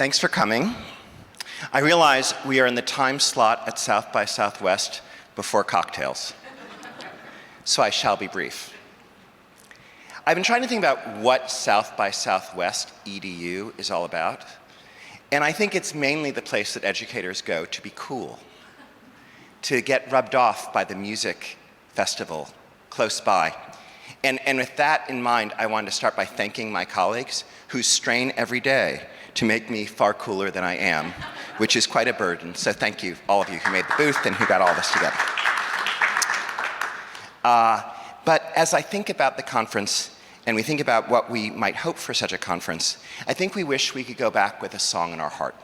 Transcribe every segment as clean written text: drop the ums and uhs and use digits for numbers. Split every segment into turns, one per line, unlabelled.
Thanks for coming. I realize we are in the time slot at South by Southwest before cocktails, so I shall be brief. I've been trying to think about what South by Southwest EDU is all about, and I think it's mainly the place that educators go to be cool, to get rubbed off by the music festival close by. And with that in mind, I wanted to start by thanking my colleagues who strain every day to make me far cooler than I am, which is quite a burden. So thank you, all of you who made the booth and who got all this together. But as I think about the conference, and we think about what we might hope for such a conference, I think we wish we could go back with a song in our heart.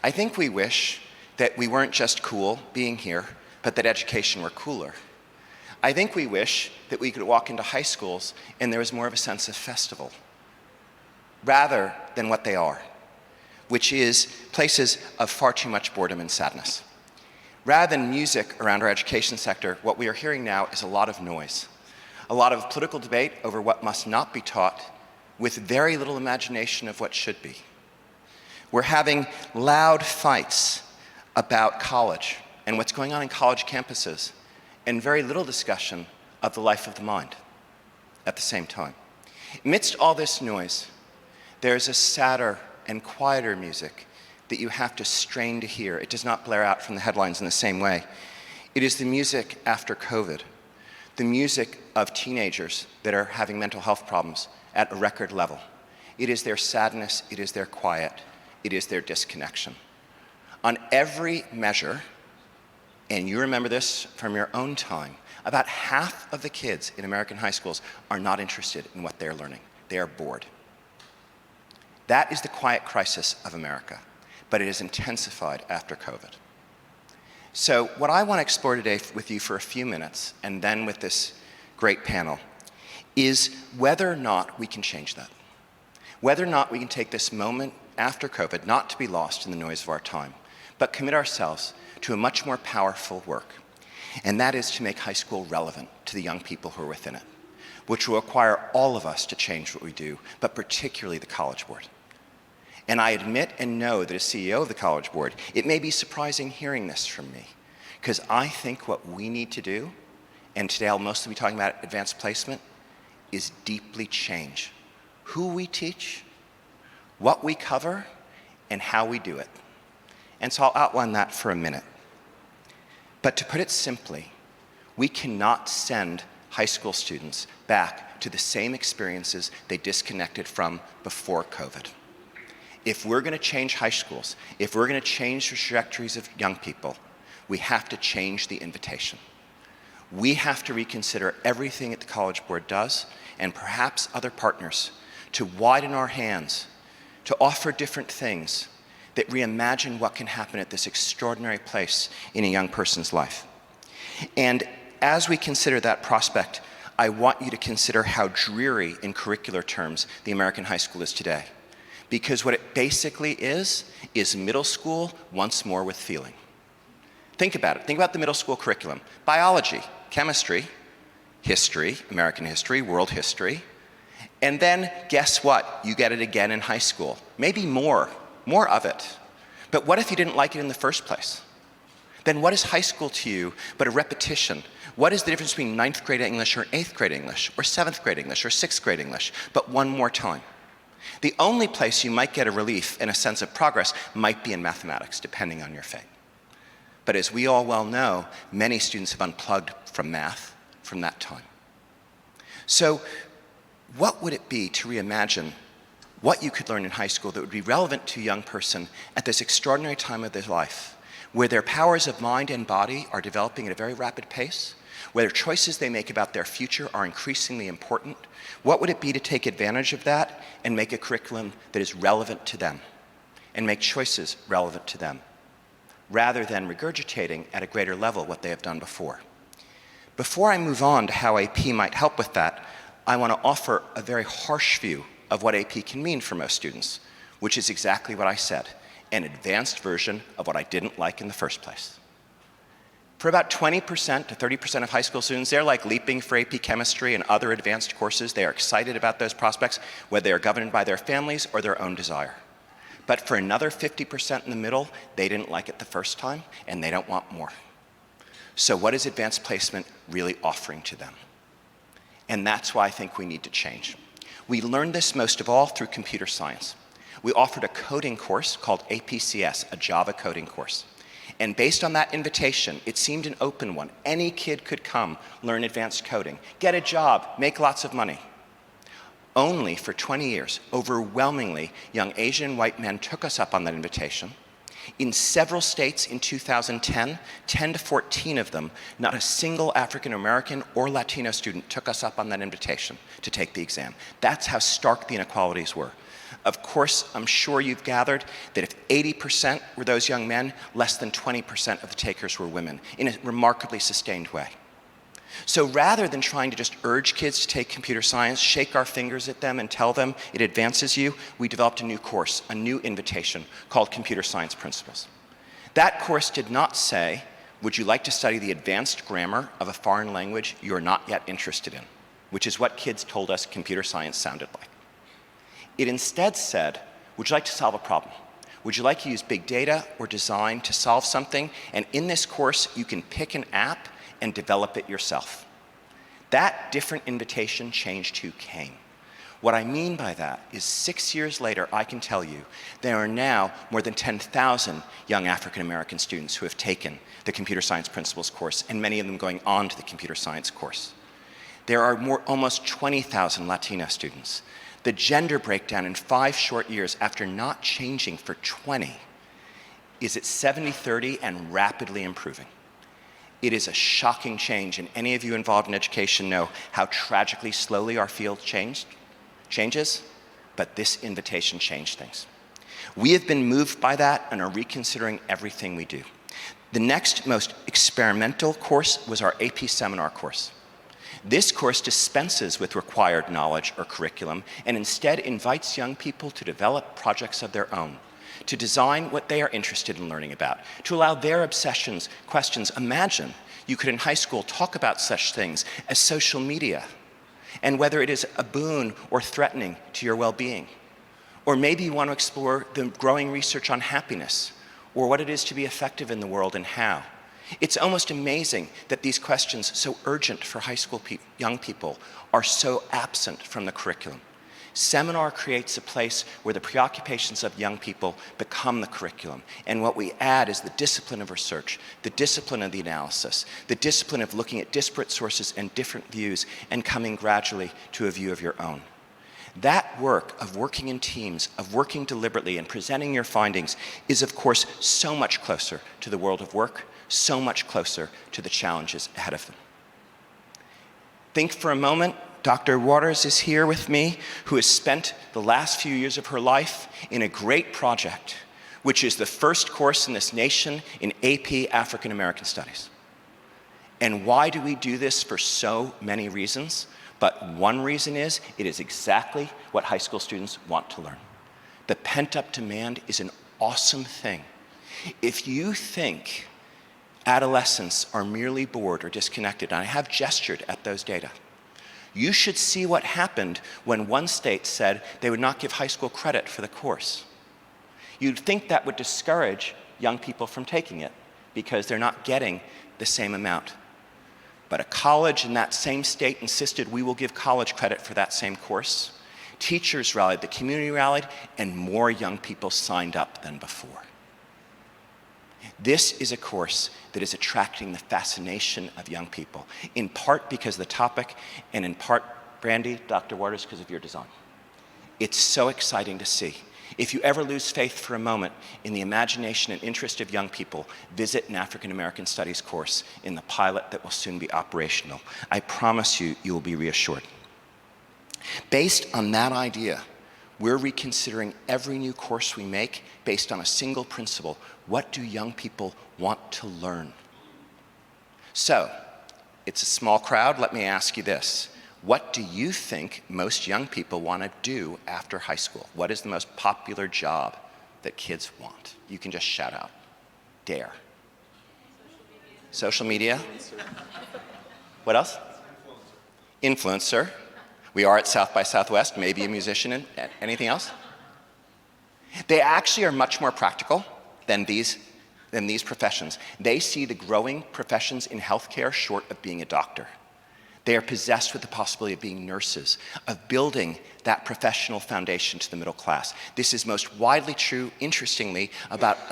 I think we wish that we weren't just cool being here, but that education were cooler. I think we wish that we could walk into high schools and there was more of a sense of festival, rather than what they are, which is places of far too much boredom and sadness. Rather than music around our education sector, what we are hearing now is a lot of noise, a lot of political debate over what must not be taught, with very little imagination of what should be. We're having loud fights about college and what's going on in college campuses, and very little discussion of the life of the mind at the same time. Amidst all this noise, there's a sadder and quieter music that you have to strain to hear. It does not blare out from the headlines in the same way. It is the music after COVID, the music of teenagers that are having mental health problems at a record level. It is their sadness, it is their quiet, it is their disconnection. On every measure, and you remember this from your own time, about half of the kids in American high schools are not interested in what they're learning. They are bored. That is the quiet crisis of America, but it is intensified after COVID. So what I want to explore today with you for a few minutes, and then with this great panel, is whether or not we can change that. Whether or not we can take this moment after COVID, not to be lost in the noise of our time, but commit ourselves to a much more powerful work, and that is to make high school relevant to the young people who are within it, which will require all of us to change what we do, but particularly the College Board. And I admit and know that as CEO of the College Board, it may be surprising hearing this from me, because I think what we need to do, and today I'll mostly be talking about advanced placement, is deeply change who we teach, what we cover, and how we do it. And so I'll outline that for a minute. But to put it simply, we cannot send high school students back to the same experiences they disconnected from before COVID. If we're going to change high schools, if we're going to change the trajectories of young people, we have to change the invitation. We have to reconsider everything that the College Board does, and perhaps other partners, to widen our hands, to offer different things that reimagine what can happen at this extraordinary place in a young person's life. And as we consider that prospect, I want you to consider how dreary in curricular terms the American high school is today. Because what it basically is middle school once more with feeling. Think about it. Think about the middle school curriculum. Biology, chemistry, history, American history, world history. And then guess what? You get it again in high school. Maybe more of it. But what if you didn't like it in the first place? Then what is high school to you but a repetition? What is the difference between 9th grade English or 8th grade English or 7th grade English or 6th grade English, but one more time? The only place you might get a relief and a sense of progress might be in mathematics, depending on your fate. But as we all well know, many students have unplugged from math from that time. So what would it be to reimagine what you could learn in high school that would be relevant to a young person at this extraordinary time of their life, where their powers of mind and body are developing at a very rapid pace, where choices they make about their future are increasingly important? What would it be to take advantage of that and make a curriculum that is relevant to them, and make choices relevant to them, rather than regurgitating at a greater level what they have done before? Before I move on to how AP might help with that, I want to offer a very harsh view of what AP can mean for most students, which is exactly what I said, an advanced version of what I didn't like in the first place. For about 20% to 30% of high school students, they're like leaping for AP chemistry and other advanced courses. They are excited about those prospects, whether they are governed by their families or their own desire. But for another 50% in the middle, they didn't like it the first time, and they don't want more. So what is advanced placement really offering to them? And that's why I think we need to change. We learned this most of all through computer science. We offered a coding course called APCS, a Java coding course. And based on that invitation, it seemed an open one. Any kid could come, learn advanced coding, get a job, make lots of money. Only for 20 years, overwhelmingly, young Asian and white men took us up on that invitation. In several states in 2010, 10 to 14 of them, not a single African American or Latino student took us up on that invitation to take the exam. That's how stark the inequalities were. Of course, I'm sure you've gathered that if 80% were those young men, less than 20% of the takers were women, in a remarkably sustained way. So rather than trying to just urge kids to take computer science, shake our fingers at them and tell them it advances you, we developed a new course, a new invitation called Computer Science Principles. That course did not say, would you like to study the advanced grammar of a foreign language you're not yet interested in, which is what kids told us computer science sounded like. It instead said, would you like to solve a problem? Would you like to use big data or design to solve something? And in this course, you can pick an app and develop it yourself. That different invitation changed who came. What I mean by that is 6 years later, I can tell you, there are now more than 10,000 young African American students who have taken the Computer Science Principles course, and many of them going on to the Computer Science course. There are almost 20,000 Latino students. The gender breakdown in 5 short years after not changing for 20 is at 70-30 and rapidly improving. It is a shocking change, and any of you involved in education know how tragically slowly our field changes, but this invitation changed things. We have been moved by that and are reconsidering everything we do. The next most experimental course was our AP seminar course. This course dispenses with required knowledge or curriculum and instead invites young people to develop projects of their own, to design what they are interested in learning about, to allow their obsessions, questions. Imagine you could in high school talk about such things as social media and whether it is a boon or threatening to your well-being. Or maybe you want to explore the growing research on happiness or what it is to be effective in the world and how. It's almost amazing that these questions, so urgent for high school young people, are so absent from the curriculum. Seminar creates a place where the preoccupations of young people become the curriculum. And what we add is the discipline of research, the discipline of the analysis, the discipline of looking at disparate sources and different views and coming gradually to a view of your own. That work of working in teams, of working deliberately and presenting your findings is, of course, so much closer to the world of work, so much closer to the challenges ahead of them. Think for a moment, Dr. Waters is here with me, who has spent the last few years of her life in a great project, which is the first course in this nation in AP African American Studies. And why do we do this? For so many reasons, but one reason is it is exactly what high school students want to learn. The pent-up demand is an awesome thing. If you think adolescents are merely bored or disconnected, and I have gestured at those data, you should see what happened when one state said they would not give high school credit for the course. You'd think that would discourage young people from taking it because they're not getting the same amount. But a college in that same state insisted we will give college credit for that same course. Teachers rallied, the community rallied, and more young people signed up than before. This is a course that is attracting the fascination of young people, in part because of the topic, and in part, Brandy, Dr. Waters, because of your design. It's so exciting to see. If you ever lose faith for a moment in the imagination and interest of young people, visit an African American Studies course in the pilot that will soon be operational. I promise you, you will be reassured. Based on that idea, we're reconsidering every new course we make based on a single principle. What do young people want to learn? So, it's a small crowd. Let me ask you this. What do you think most young people want to do after high school? What is the most popular job that kids want? You can just shout out. Dare. Social media. What else? Influencer. We are at South by Southwest, maybe a musician. And anything else? They actually are much more practical than these professions. They see the growing professions in healthcare short of being a doctor. They are possessed with the possibility of being nurses, of building that professional foundation to the middle class. This is most widely true, interestingly,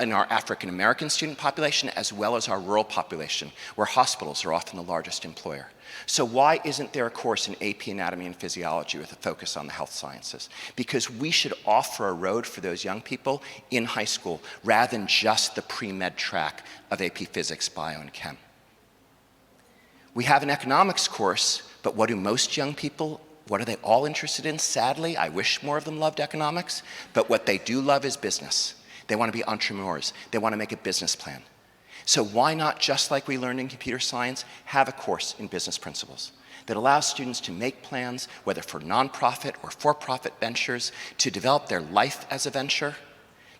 in our African American student population as well as our rural population, where hospitals are often the largest employer. So why isn't there a course in AP Anatomy and Physiology with a focus on the health sciences? Because we should offer a road for those young people in high school rather than just the pre-med track of AP Physics, Bio, and Chem. We have an economics course, but what do most young people, what are they all interested in? Sadly, I wish more of them loved economics, but what they do love is business. They want to be entrepreneurs. They want to make a business plan. So why not, just like we learned in computer science, have a course in business principles that allows students to make plans, whether for nonprofit or for-profit ventures, to develop their life as a venture,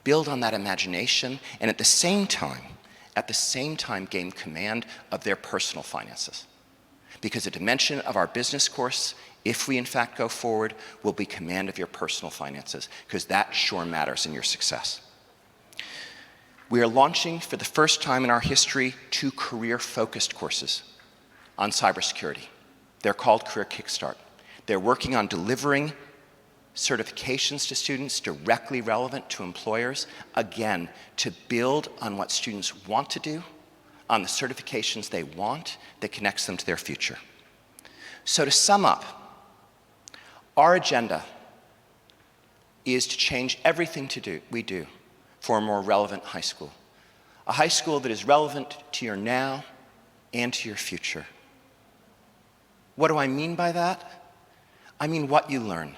build on that imagination, and at the same time gain command of their personal finances. Because a dimension of our business course, if we in fact go forward, will be command of your personal finances, because that sure matters in your success. We are launching for the first time in our history 2 career-focused courses on cybersecurity. They're called Career Kickstart. They're working on delivering certifications to students directly relevant to employers, again, to build on what students want to do, on the certifications they want that connects them to their future. So to sum up, our agenda is to change everything we do for a more relevant high school. A high school that is relevant to your now and to your future. What do I mean by that? I mean what you learn.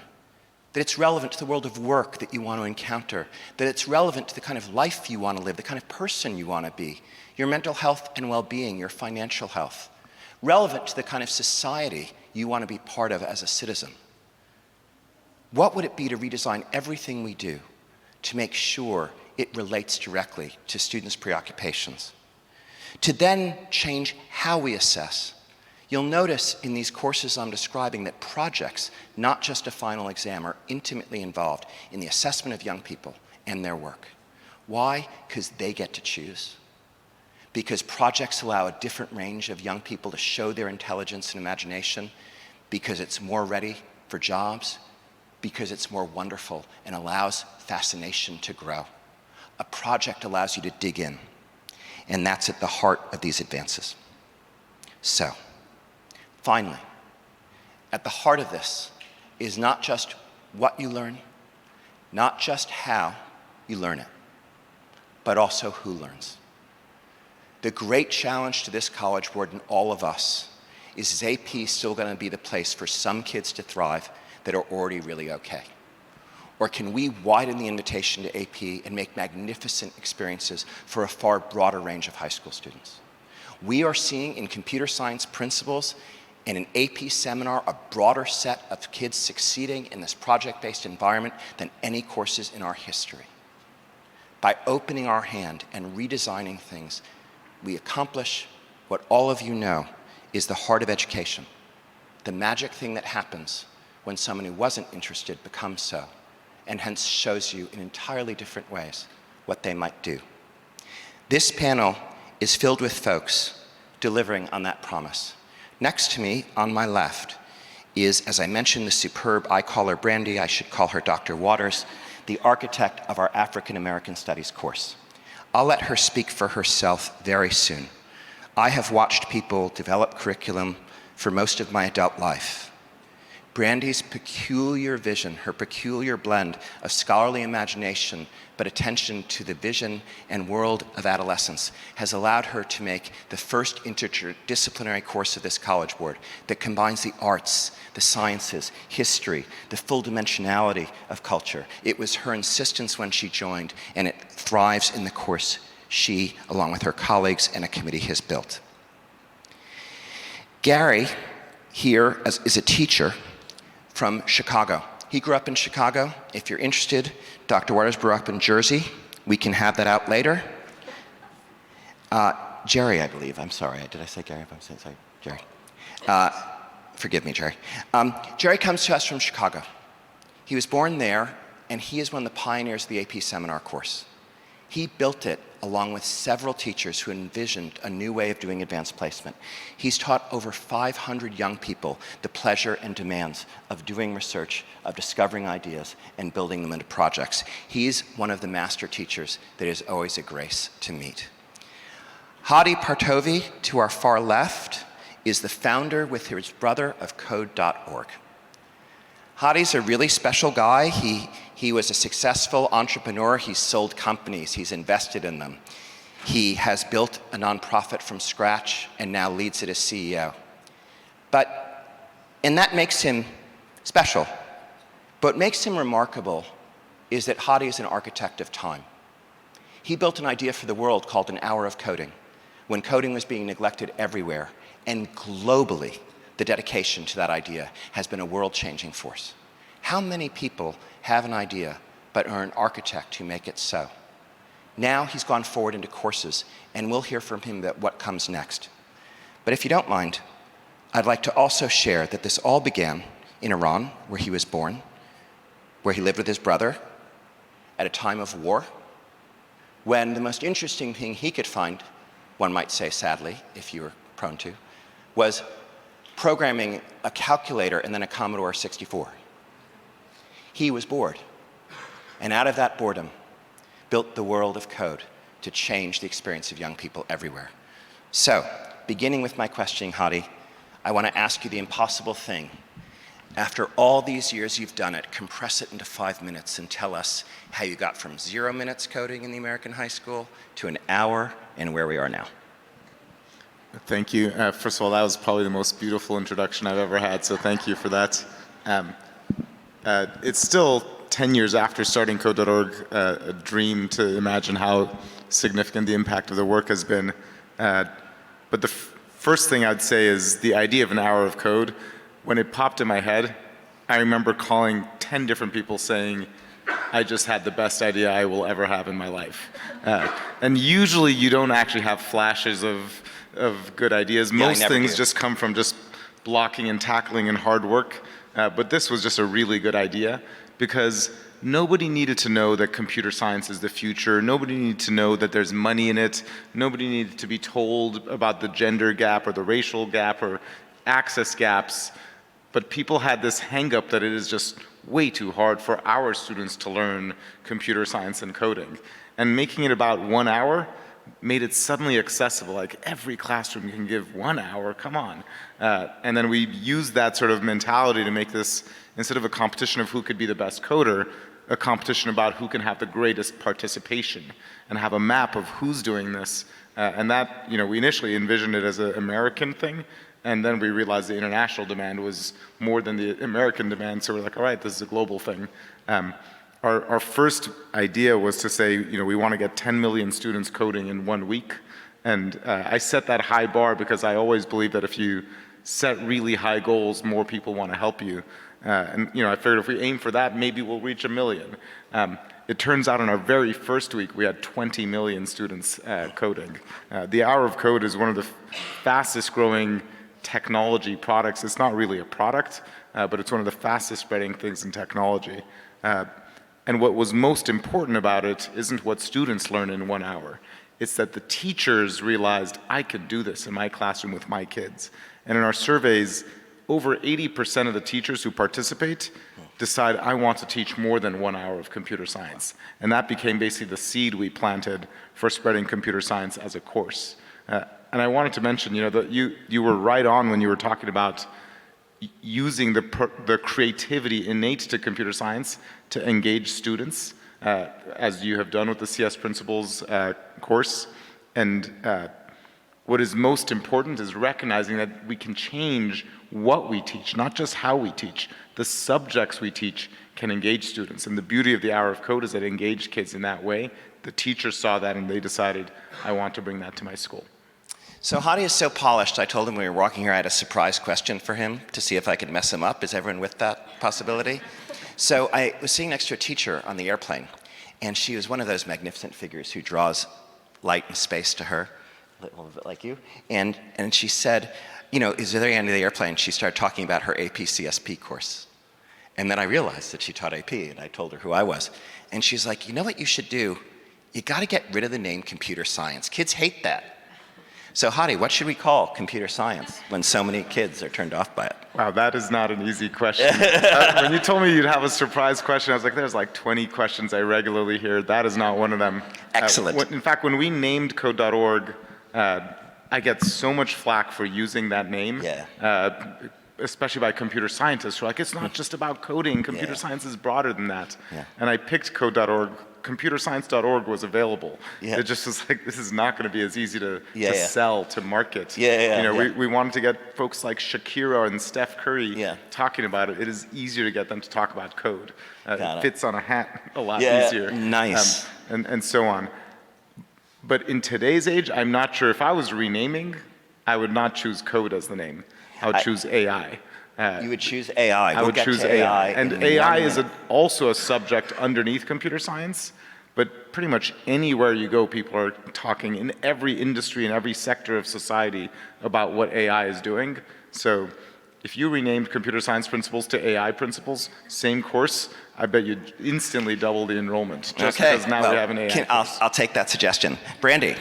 That it's relevant to the world of work that you want to encounter, that it's relevant to the kind of life you want to live, the kind of person you want to be, your mental health and well-being, your financial health, relevant to the kind of society you want to be part of as a citizen. What would it be to redesign everything we do to make sure it relates directly to students' preoccupations? To then change how we assess. You'll notice in these courses I'm describing that projects, not just a final exam, are intimately involved in the assessment of young people and their work. Why? Because they get to choose. Because projects allow a different range of young people to show their intelligence and imagination, because it's more ready for jobs, because it's more wonderful and allows fascination to grow. A project allows you to dig in, and that's at the heart of these advances. So, finally, at the heart of this is not just what you learn, not just how you learn it, but also who learns. The great challenge to this College Board and all of us is AP still going to be the place for some kids to thrive that are already really okay? Or can we widen the invitation to AP and make magnificent experiences for a far broader range of high school students? We are seeing in computer science principles in an AP seminar a broader set of kids succeeding in this project-based environment than any courses in our history. By opening our hand and redesigning things, we accomplish what all of you know is the heart of education, the magic thing that happens when someone who wasn't interested becomes so, and hence shows you in entirely different ways what they might do. This panel is filled with folks delivering on that promise. Next to me, on my left, is, as I mentioned, the superb, I call her Brandy, I should call her Dr. Waters, the architect of our African American Studies course. I'll let her speak for herself very soon. I have watched people develop curriculum for most of my adult life. Brandy's peculiar vision, her peculiar blend of scholarly imagination, but attention to the vision and world of adolescence, has allowed her to make the first interdisciplinary course of this College Board that combines the arts, the sciences, history, the full dimensionality of culture. It was her insistence when she joined, and it thrives in the course she, along with her colleagues and a committee, has built. Gary here is a teacher from Chicago. He grew up in Chicago. If you're interested, Dr. Waters grew up in Jersey. We can have that out later. Jerry, I believe. I'm sorry. Did I say Gary? I'm sorry. Jerry. Forgive me, Jerry. Jerry comes to us from Chicago. He was born there and he is one of the pioneers of the AP seminar course. He built it along with several teachers who envisioned a new way of doing advanced placement. He's taught over 500 young people the pleasure and demands of doing research, of discovering ideas, and building them into projects. He's one of the master teachers that is always a grace to meet. Hadi Partovi, to our far left, is the founder with his brother of code.org. Hadi's a really special guy. He was a successful entrepreneur. He's sold companies. He's invested in them. He has built a nonprofit from scratch and now leads it as CEO. And that makes him special. But what makes him remarkable is that Hadi is an architect of time. He built an idea for the world called an hour of coding, when coding was being neglected everywhere, and globally, the dedication to that idea has been a world-changing force. How many people have an idea but are an architect who make it so? Now he's gone forward into courses, and we'll hear from him about what comes next. But if you don't mind, I'd like to also share that this all began in Iran, where he was born, where he lived with his brother at a time of war, when the most interesting thing he could find, one might say sadly, if you were prone to, was programming a calculator and then a Commodore 64. He was bored, and out of that boredom, built the world of code to change the experience of young people everywhere. So, beginning with my question, Hadi, I want to ask you the impossible thing. After all these years you've done it, compress it into 5 minutes and tell us how you got from 0 minutes coding in the American high school to an hour and where we are now.
Thank you. First of all, that was probably the most beautiful introduction I've ever had, so thank you for that. It's still 10 years after starting code.org, a dream to imagine how significant the impact of the work has been. But the first thing I'd say is the idea of an hour of code. When it popped in my head, I remember calling 10 different people saying, I just had the best idea I will ever have in my life. And usually you don't actually have flashes of good ideas. Most things just come from just blocking and tackling and hard work. But this was just a really good idea because nobody needed to know that computer science is the future. Nobody needed to know that there's money in it. Nobody needed to be told about the gender gap or the racial gap or access gaps. But people had this hang-up that it is just way too hard for our students to learn computer science and coding. And making it about 1 hour made it suddenly accessible. Like every classroom can give 1 hour, come on. And then we used that sort of mentality to make this, instead of a competition of who could be the best coder, a competition about who can have the greatest participation and have a map of who's doing this. And that, we initially envisioned it as an American thing, and then we realized the international demand was more than the American demand, so we're like, all right, this is a global thing. Our first idea was to say, we want to get 10 million students coding in 1 week. And I set that high bar because I always believe that if you set really high goals, more people want to help you. And I figured if we aim for that, maybe we'll reach 1 million. It turns out in our very first week, we had 20 million students coding. The Hour of Code is one of the fastest growing technology products. It's not really a product, but it's one of the fastest spreading things in technology. And what was most important about it isn't what students learn in 1 hour. It's that the teachers realized, I could do this in my classroom with my kids. And in our surveys, over 80% of the teachers who participate decide, I want to teach more than 1 hour of computer science. And that became basically the seed we planted for spreading computer science as a course. And I wanted to mention, that you were right on when you were talking about using the creativity innate to computer science to engage students, as you have done with the CS Principles course. And what is most important is recognizing that we can change what we teach, not just how we teach. The subjects we teach can engage students. And the beauty of the Hour of Code is that it engaged kids in that way. The teachers saw that and they decided, I want to bring that to my school.
So Hadi is so polished, I told him when we were walking here I had a surprise question for him to see if I could mess him up. Is everyone with that possibility? So I was sitting next to a teacher on the airplane, and she was one of those magnificent figures who draws light and space to her, a little bit like you. And she said, is there any end of the airplane? She started talking about her AP CSP course. And then I realized that she taught AP, and I told her who I was. And she's like, you know what you should do? You got to get rid of the name computer science. Kids hate that. So Hadi, what should we call computer science when so many kids are turned off by it?
Wow, that is not an easy question. When you told me you'd have a surprise question, I was like, there's like 20 questions I regularly hear. That is not one of them.
Excellent.
In fact, when we named code.org, I get so much flack for using that name. Especially by computer scientists who are like, it's not just about coding, computer science is broader than that. And I picked code.org. Computerscience.org was available. It just was like, this is not going to be as easy to sell, to market. We wanted to get folks like Shakira and Steph Curry talking about it. It is easier to get them to talk about code. It fits on a hat a lot easier.
Nice.
And so on. But in today's age, I'm not sure if I was renaming, I would not choose code as the name. I would choose AI.
You would choose AI.
I would choose AI. And AI is also a subject underneath computer science, but pretty much anywhere you go, people are talking in every industry, in every sector of society about what AI is doing. So if you renamed computer science principles to AI principles, same course, I bet you'd instantly double the enrollment, just because now we have an AI.
I'll take that suggestion. Brandy,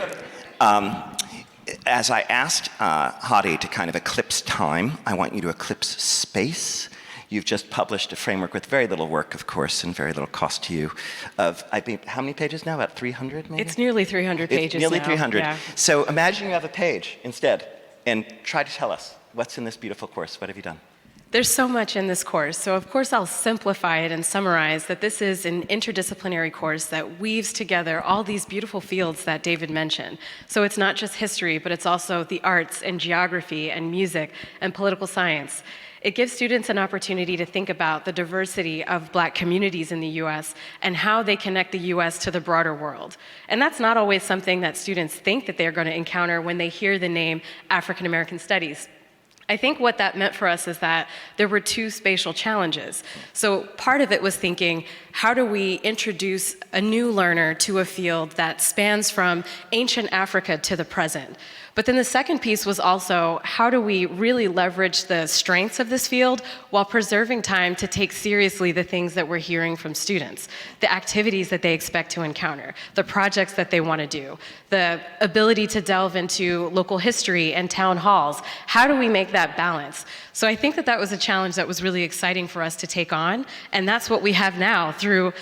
as I asked Hadi to kind of eclipse time, I want you to eclipse space. You've just published a framework with very little work, of course, and very little cost to you. I think, how many pages now? About 300, maybe?
It's nearly 300 pages
It's nearly
now.
300.
Yeah.
So imagine you have a page instead, and try to tell us, what's in this beautiful course? What have you done?
There's so much in this course. So of course I'll simplify it and summarize that this is an interdisciplinary course that weaves together all these beautiful fields that David mentioned. So it's not just history, but it's also the arts and geography and music and political science. It gives students an opportunity to think about the diversity of Black communities in the US and how they connect the US to the broader world. And that's not always something that students think that they're going to encounter when they hear the name African American Studies. I think what that meant for us is that there were two spatial challenges. So part of it was thinking, how do we introduce a new learner to a field that spans from ancient Africa to the present? But then the second piece was also, how do we really leverage the strengths of this field while preserving time to take seriously the things that we're hearing from students, the activities that they expect to encounter, the projects that they want to do, the ability to delve into local history and town halls. How do we make that balance? So I think that that was a challenge that was really exciting for us to take on, and that's what we have now through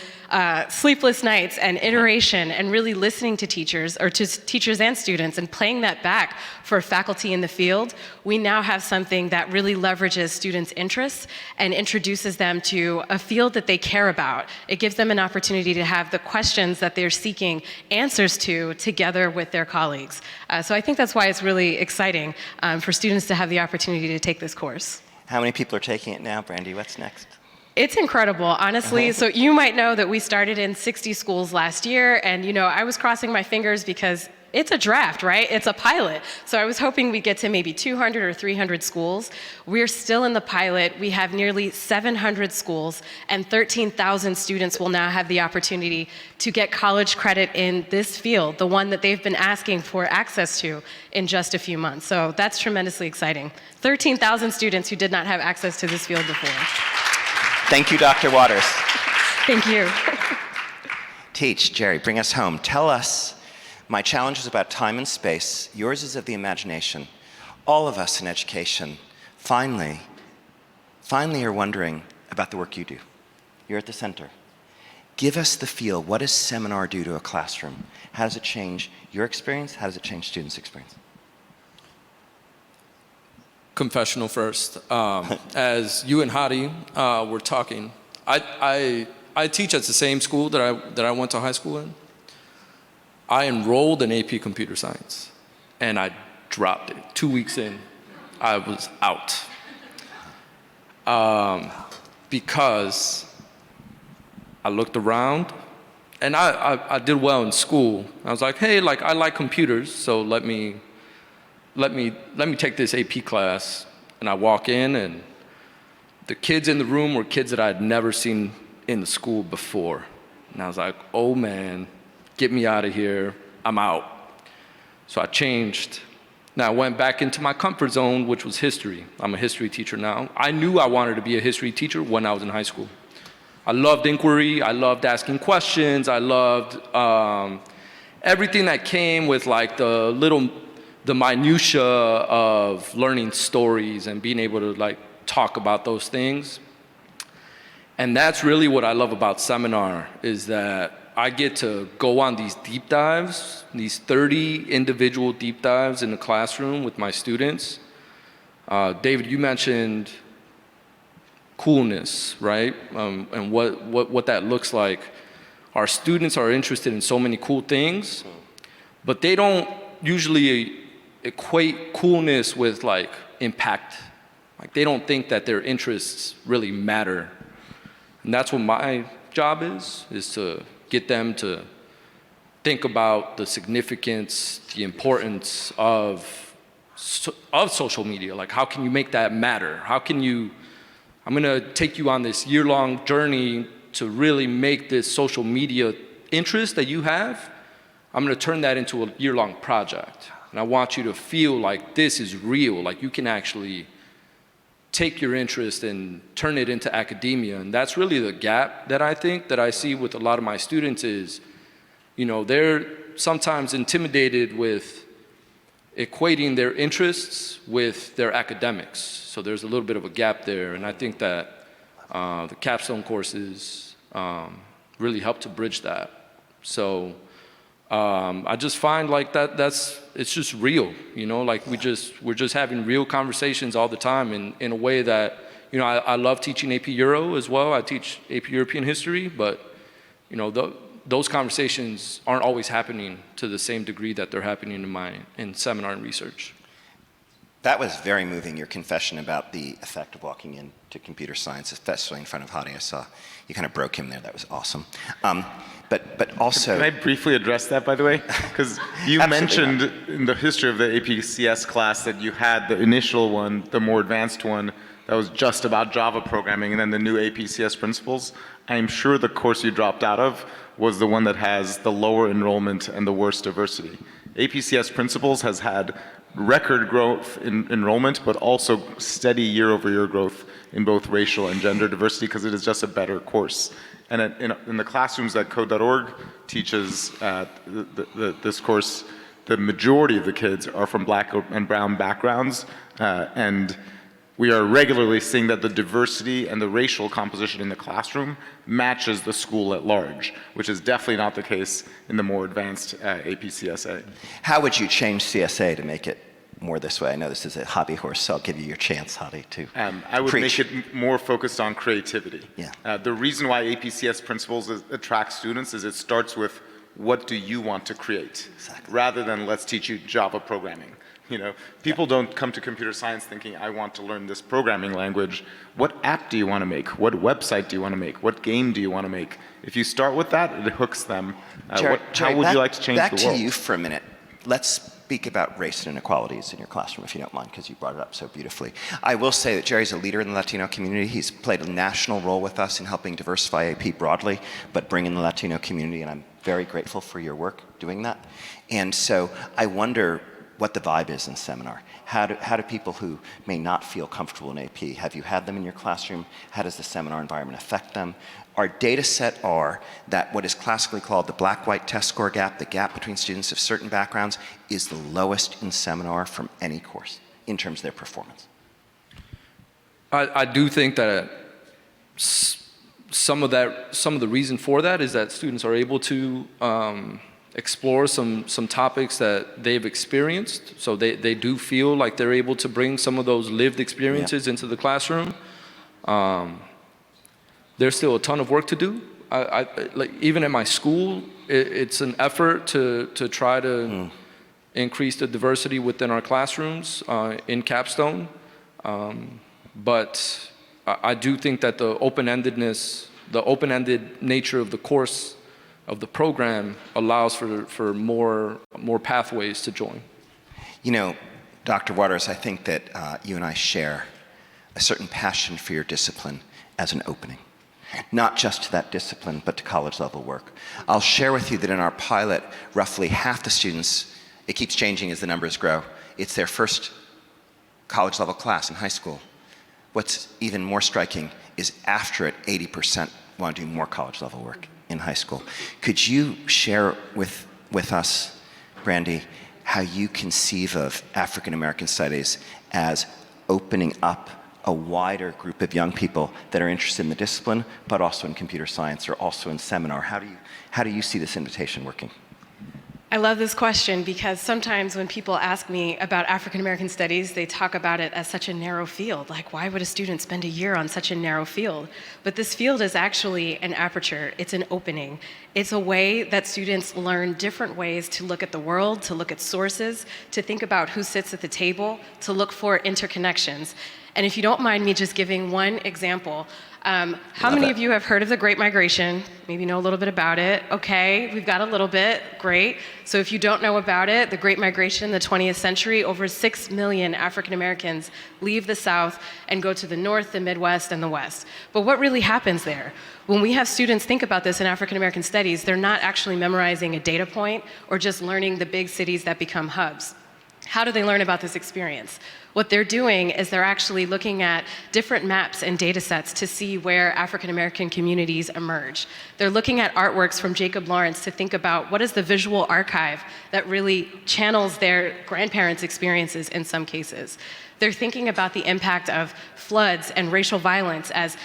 sleepless nights and iteration and really listening to teachers, or to teachers and students, and playing that back for faculty in the field. We now have something that really leverages students' interests and introduces them to a field that they care about. It gives them an opportunity to have the questions that they're seeking answers to together with their colleagues. So I think that's why it's really exciting for students to have the opportunity to take this course.
How many people are taking it now, Brandy? What's next?
It's incredible, honestly. So you might know that we started in 60 schools last year, and I was crossing my fingers because it's a draft, right? It's a pilot. So I was hoping we'd get to maybe 200 or 300 schools. We're still in the pilot. We have nearly 700 schools, and 13,000 students will now have the opportunity to get college credit in this field, the one that they've been asking for access to in just a few months. So that's tremendously exciting. 13,000 students who did not have access to this field before.
Thank you, Dr. Waters.
Thank you.
Teach, Jerry, bring us home. Tell us, my challenge is about time and space. Yours is of the imagination. All of us in education, finally are wondering about the work you do. You're at the center. Give us the feel. What does seminar do to a classroom? How does it change your experience? How does it change students' experience?
Confessional first. As you and Hadi were talking, I teach at the same school that I went to high school in. I enrolled in AP Computer Science, and I dropped it. 2 weeks in, I was out. Because I looked around, and I did well in school. I was like, hey, I like computers, so let me take this AP class. And I walk in, and the kids in the room were kids that I had never seen in the school before. And I was like, oh man, get me out of here, I'm out. So I changed, Now, I went back into my comfort zone, which was history. I'm a history teacher now. I knew I wanted to be a history teacher when I was in high school. I loved inquiry. I loved asking questions. I loved everything that came with like the minutia of learning stories and being able to like talk about those things. And that's really what I love about seminar, is that I get to go on these deep dives, these 30 individual deep dives in the classroom with my students. David, you mentioned coolness, right? And what that looks like. Our students are interested in so many cool things, but they don't usually equate coolness with like impact. Like they don't think that their interests really matter. And that's what my job is to get them to think about the significance, the importance of social media. Like, how can you make that matter? How can you, I'm gonna take you on this year-long journey to really make this social media interest that you have, I'm gonna turn that into a year-long project. And I want you to feel like this is real, like you can actually take your interest and turn it into academia. And that's really the gap that I think that I see with a lot of my students is, you know, they're sometimes intimidated with equating their interests with their academics. So there's a little bit of a gap there. And I think that the capstone courses really help to bridge that. So I just find like it's just real, you know, like we're just having real conversations all the time in a way that, you know, I love teaching AP Euro as well. I teach AP European history, but, you know, those conversations aren't always happening to the same degree that they're happening in seminar and research.
That was very moving, your confession about the effect of walking into computer science, especially in front of Hadi. I saw you kind of broke him there. That was awesome. But also...
Can I briefly address that, by the way? Because you mentioned in the history of the APCS class that you had the initial one, the more advanced one, that was just about Java programming, and then the new APCS principles. I'm sure the course you dropped out of was the one that has the lower enrollment and the worst diversity. APCS principles has had record growth in enrollment, but also steady year-over-year growth in both racial and gender diversity, because it is just a better course. And in the classrooms that Code.org teaches this course, the majority of the kids are from Black and brown backgrounds, and we are regularly seeing that the diversity and the racial composition in the classroom matches the school at large, which is definitely not the case in the more advanced APCSA.
How would you change CSA to make it more this way? I know this is a hobby horse, so I'll give you your chance, Hadi, to
I would
preach.
make it more focused on creativity.
Yeah.
The reason why APCS principles attract students is it starts with what do you want to create, rather than let's teach you Java programming. You know, people don't come to computer science thinking, I want to learn this programming language. What app do you want to make? What website do you want to make? What game do you want to make? If you start with that, it hooks them.
Jerry,
how would you like to change the world?
Back to you for a minute. Let's speak about race and inequalities in your classroom, if you don't mind, because you brought it up so beautifully. I will say that Jerry's a leader in the Latino community. He's played a national role with us in helping diversify AP broadly, but bring in the Latino community, and I'm very grateful for your work doing that. And so I wonder what the vibe is in seminar. How do people who may not feel comfortable in AP, have you had them in your classroom? How does the seminar environment affect them? Our data set are that what is classically called the black-white test score gap, the gap between students of certain backgrounds, is the lowest in seminar from any course in terms of their performance.
I do think that some of the reason for that is that students are able to explore some topics that they've experienced. So they do feel like they're able to bring some of those lived experiences into the classroom. There's still a ton of work to do. Like even at my school, it's an effort to try to increase the diversity within our classrooms in Capstone. But I do think that the open-endedness, the open-ended nature of the course, of the program, allows for more pathways to join.
You know, Dr. Waters, I think that you and I share a certain passion for your discipline as an opening. Not just to that discipline, but to college level work. I'll share with you that in our pilot, roughly half the students, it keeps changing as the numbers grow, it's their first college level class in high school. What's even more striking is after it, 80% want to do more college level work in high school. Could you share with us, Brandy, how you conceive of African American studies as opening up a wider group of young people that are interested in the discipline, but also in computer science or also in seminar? How do you see this invitation working?
I love this question because sometimes when people ask me about African American studies, they talk about it as such a narrow field. Like, why would a student spend a year on such a narrow field? But this field is actually an aperture. It's an opening. It's a way that students learn different ways to look at the world, to look at sources, to think about who sits at the table, to look for interconnections. And if you don't mind me just giving one example, how many of you have heard of the Great Migration? Maybe know a little bit about it. Okay, we've got a little bit, great. So if you don't know about it, the Great Migration in the 20th century, over 6 million African Americans leave the South and go to the North, the Midwest, and the West. But what really happens there? When we have students think about this in African American studies, they're not actually memorizing a data point or just learning the big cities that become hubs. How do they learn about this experience? What they're doing is they're actually looking at different maps and data sets to see where African American communities emerge. They're looking at artworks from Jacob Lawrence to think about what is the visual archive that really channels their grandparents' experiences in some cases. They're thinking about the impact of floods and racial violence as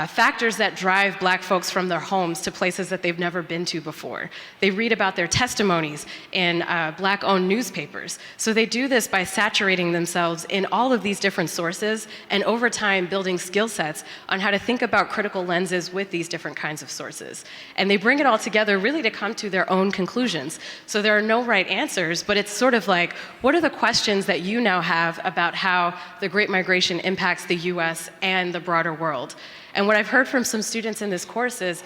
factors that drive Black folks from their homes to places that they've never been to before. They read about their testimonies in Black-owned newspapers. So they do this by saturating themselves in all of these different sources and over time building skill sets on how to think about critical lenses with these different kinds of sources. And they bring it all together really to come to their own conclusions. So there are no right answers, but it's sort of like, what are the questions that you now have about how the Great Migration impacts the US and the broader world? And what I've heard from some students in this course is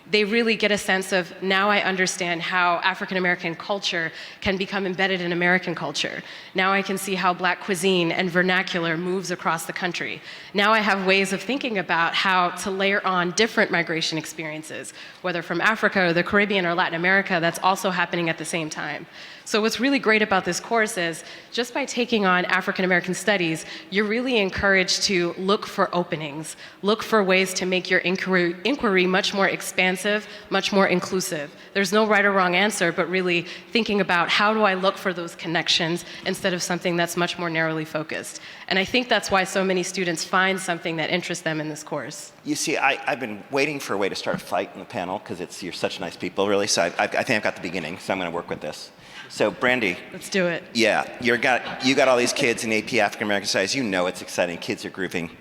they really get a sense of, now I understand how African American culture can become embedded in American culture. Now I can see how Black cuisine and vernacular moves across the country. Now I have ways of thinking about how to layer on different migration experiences, whether from Africa or the Caribbean or Latin America, that's also happening at the same time. So what's really great about this course is just by taking on African American studies, you're really encouraged to look for openings, look for ways to make your inquiry much more expansive, much more inclusive. There's no right or wrong answer, but really thinking about how do I look for those connections instead of something that's much more narrowly focused. And I think that's why so many students find something that interests them in this course.
You see, I've been waiting for a way to start a fight in the panel because you're such nice people, really. So I think I've got the beginning, so I'm going to work with this. So Brandy.
Let's do it.
Yeah, you got all these kids in AP African American Studies. You know it's exciting. Kids are grooving.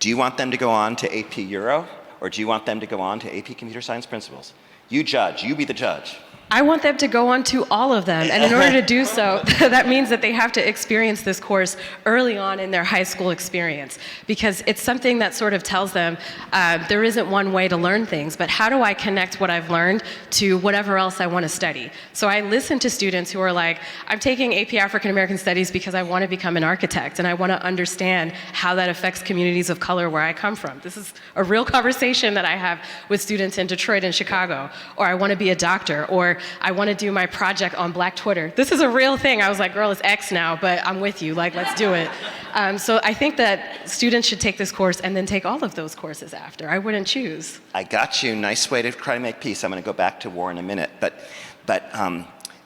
Do you want them to go on to AP Euro, or do you want them to go on to AP Computer Science Principles? You judge. You be the judge.
I want them to go on to all of them, and in order to do so, that means that they have to experience this course early on in their high school experience, because it's something that sort of tells them there isn't one way to learn things, but how do I connect what I've learned to whatever else I want to study? So I listen to students who are like, I'm taking AP African American Studies because I want to become an architect, and I want to understand how that affects communities of color where I come from. This is a real conversation that I have with students in Detroit and Chicago. Or I want to be a doctor, or I want to do my project on Black Twitter. This is a real thing. I was like, girl, it's X now, but I'm with you. Like, let's do it. So I think that students should take this course and then take all of those courses after. I wouldn't choose.
I got you. Nice way to try to make peace. I'm going to go back to war in a minute. But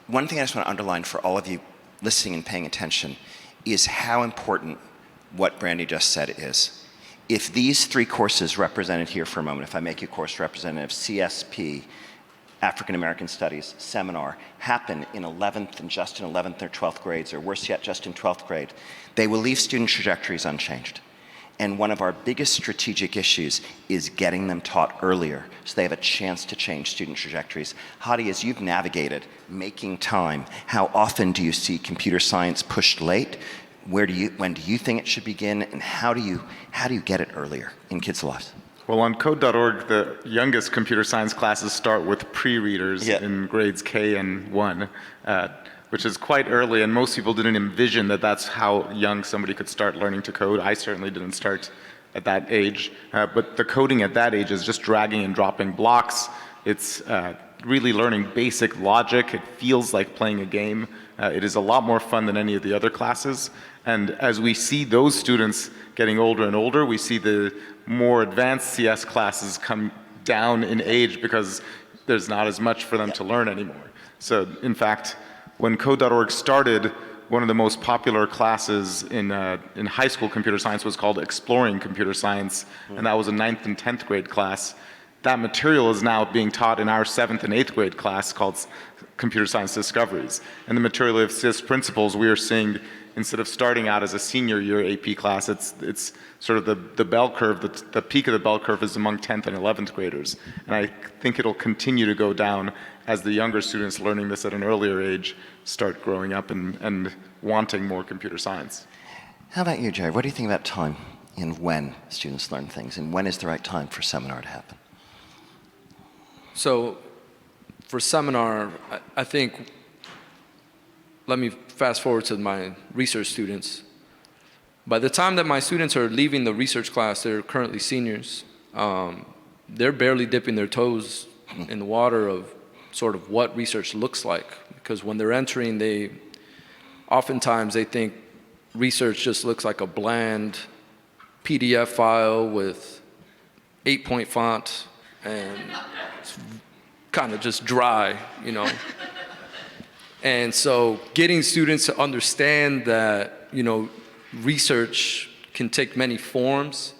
one thing I just want to underline for all of you listening and paying attention is how important what Brandy just said is. If these three courses represented here for a moment, if I make you course representative, CSP, African American Studies, seminar, happen in 11th and just in 11th or 12th grades, or worse yet, just in 12th grade, they will leave student trajectories unchanged. And one of our biggest strategic issues is getting them taught earlier so they have a chance to change student trajectories. Hadi, as you've navigated making time, how often do you see computer science pushed late? When do you think it should begin? And how do you get it earlier in kids' lives?
Well, on code.org, the youngest computer science classes start with pre-readers in grades K and 1, which is quite early, and most people didn't envision that that's how young somebody could start learning to code. I certainly didn't start at that age, but the coding at that age is just dragging and dropping blocks. It's really learning basic logic. It feels like playing a game. It is a lot more fun than any of the other classes. And as we see those students getting older and older, we see the more advanced CS classes come down in age because there's not as much for them to learn anymore. So in fact, when Code.org started, one of the most popular classes in high school computer science was called Exploring Computer Science, and that was a 9th and 10th grade class. That material is now being taught in our 7th and 8th grade class called Computer Science Discoveries. And the material of CS principles we are seeing, instead of starting out as a senior year AP class, it's sort of the bell curve, the peak of the bell curve is among 10th and 11th graders. And I think it'll continue to go down as the younger students learning this at an earlier age start growing up and wanting more computer science.
How about you, Jerry? What do you think about time and when students learn things, and when is the right time for seminar to happen?
So for seminar, I think, let me fast forward to my research students. By the time that my students are leaving the research class, they're currently seniors, they're barely dipping their toes in the water of sort of what research looks like. Because when they're entering, oftentimes they think research just looks like a bland PDF file with 8-point font and it's kind of just dry, you know. And so getting students to understand that, you know, research can take many forms.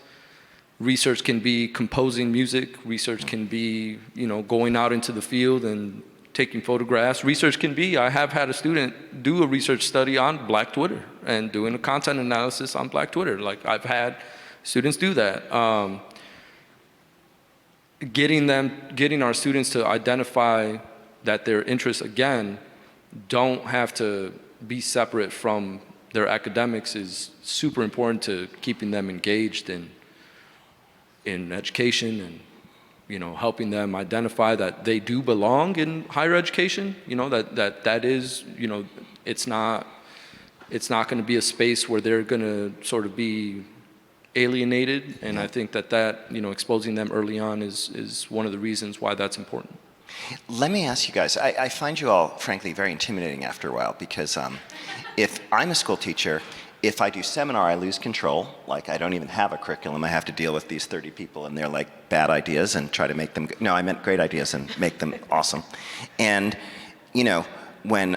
Research can be composing music. Research can be, you know, going out into the field and taking photographs. Research can be, I have had a student do a research study on Black Twitter and doing a content analysis on Black Twitter. Like, I've had students do that. Getting our students to identify that their interests, again, don't have to be separate from their academics is super important to keeping them engaged in education and, you know, helping them identify that they do belong in higher education. You know, that is, you know, it's not going to be a space where they're going to sort of be alienated, and I think that you know, exposing them early on is one of the reasons why that's important.
Let me ask you guys, I find you all, frankly, very intimidating after a while, because if I'm a school teacher, if I do seminar, I lose control. Like, I don't even have a curriculum. I have to deal with these 30 people and their like bad ideas and try to make them, no, I meant great ideas and make them awesome. And, you know, when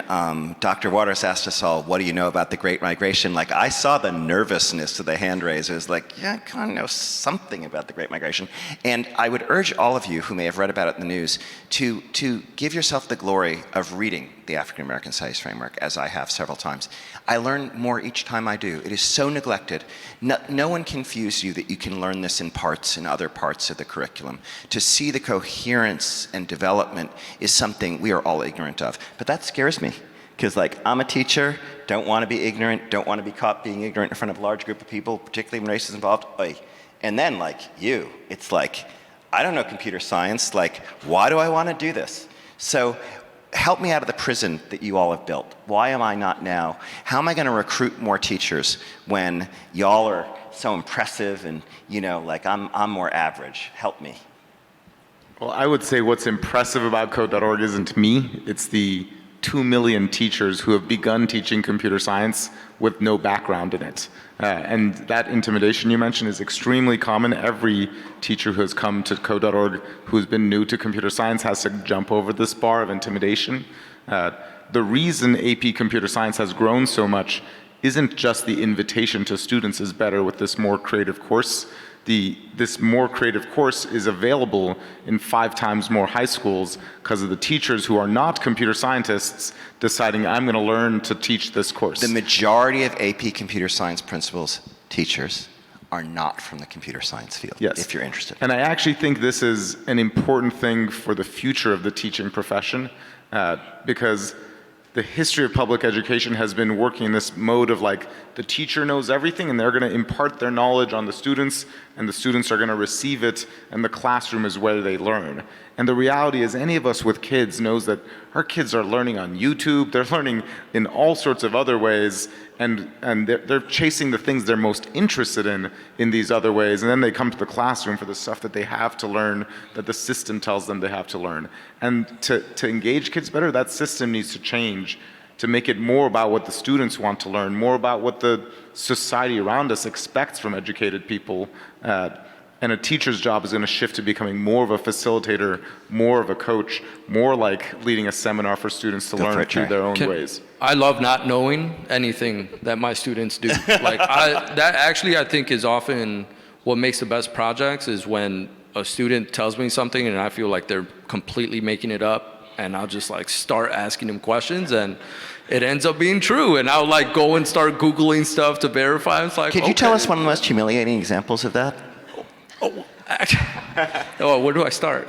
Dr. Waters asked us all, what do you know about the Great Migration? Like, I saw the nervousness of the hand raise. It was like, yeah, I kind of know something about the Great Migration. And I would urge all of you who may have read about it in the news to give yourself the glory of reading the African American Studies Framework, as I have several times. I learn more each time I do. It is so neglected. No one confuse you that you can learn this in parts, in other parts of the curriculum. To see the coherence and development is something we are all ignorant of. But that scares me, because like, I'm a teacher, don't want to be ignorant, don't want to be caught being ignorant in front of a large group of people, particularly when race is involved. Oy. And then like you, it's like, I don't know computer science, like, why do I want to do this? So help me out of the prison that you all have built. Why am I not now? How am I going to recruit more teachers when y'all are so impressive and, you know, like, I'm more average? Help me.
Well, I would say what's impressive about Code.org isn't me, it's the 2 million teachers who have begun teaching computer science with no background in it. And that intimidation you mentioned is extremely common. Every teacher who has come to Code.org who's been new to computer science has to jump over this bar of intimidation. The reason AP Computer Science has grown so much isn't just the invitation to students is better with this more creative course. This more creative course is available in 5 times more high schools because of the teachers who are not computer scientists deciding, I'm going to learn to teach this course.
The majority of AP Computer Science principals, teachers, are not from the computer science field,
yes,
if you're interested.
And I actually think this is an important thing for the future of the teaching profession, because the history of public education has been working in this mode of like, the teacher knows everything and they're going to impart their knowledge on the students, and the students are going to receive it, and the classroom is where they learn. And the reality is, any of us with kids knows that our kids are learning on YouTube, they're learning in all sorts of other ways, and they're chasing the things they're most interested in these other ways, and then they come to the classroom for the stuff that they have to learn, that the system tells them they have to learn. And to engage kids better, that system needs to change to make it more about what the students want to learn, more about what the society around us expects from educated people. And a teacher's job is going to shift to becoming more of a facilitator, more of a coach, more like leading a seminar for students to learn through their own ways.
I love not knowing anything that my students do. Like that actually I think is often what makes the best projects, is when a student tells me something and I feel like they're completely making it up, and I'll just like start asking them questions and it ends up being true, and I'll like go and start Googling stuff to verify. It's like,
Could you tell us one of the most humiliating examples of that?
Oh, where do I start?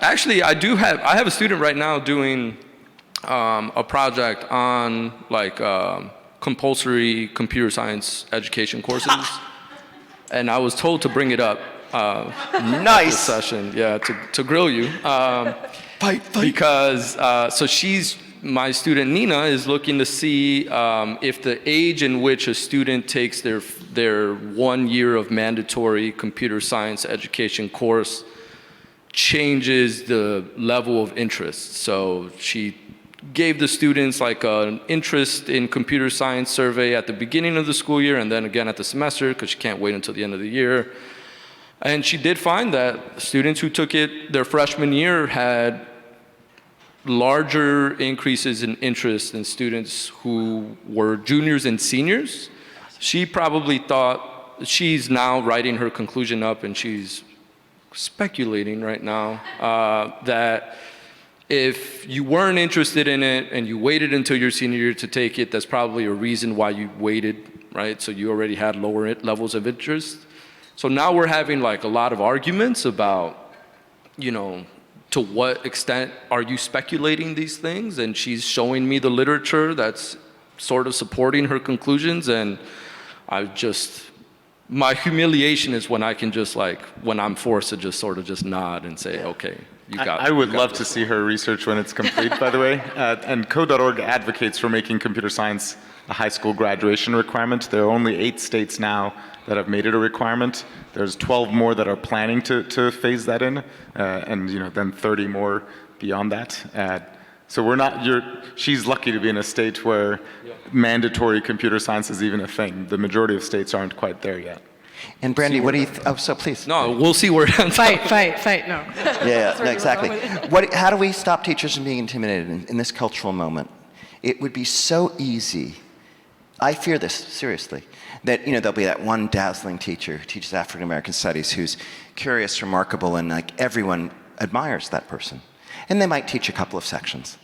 Actually, I have a student right now doing a project on like compulsory computer science education courses, and I was told to bring it up.
Nice
this session, yeah, to grill you.
Fight.
Because my student Nina is looking to see if the age in which a student takes their 1 year of mandatory computer science education course changes the level of interest. So she gave the students like an interest in computer science survey at the beginning of the school year, and then again at the semester, because she can't wait until the end of the year. And she did find that students who took it their freshman year had larger increases in interest than students who were juniors and seniors. She probably thought, she's now writing her conclusion up, and she's speculating right now that if you weren't interested in it and you waited until your senior year to take it, that's probably a reason why you waited, right? So you already had lower levels of interest. So now we're having like a lot of arguments about, to what extent are you speculating these things? And she's showing me the literature that's sort of supporting her conclusions, and my humiliation is when I can just when I'm forced to just sort of just nod and say, okay, you got it.
I would love to see her research when it's complete, by the way. And Code.org advocates for making computer science a high school graduation requirement. There are only 8 states now that have made it a requirement. There's 12 more that are planning to phase that in, and then 30 more beyond that. So she's lucky to be in a state where mandatory computer science is even a thing. The majority of states aren't quite there yet.
And Brandy, what do you? So please.
No, we'll see where it ends up.
Fight. No.
Yeah, no, exactly. How do we stop teachers from being intimidated in this cultural moment? It would be so easy. I fear this seriously. That there'll be that one dazzling teacher who teaches African American studies who's curious, remarkable, and like everyone admires that person. And they might teach a couple of sections.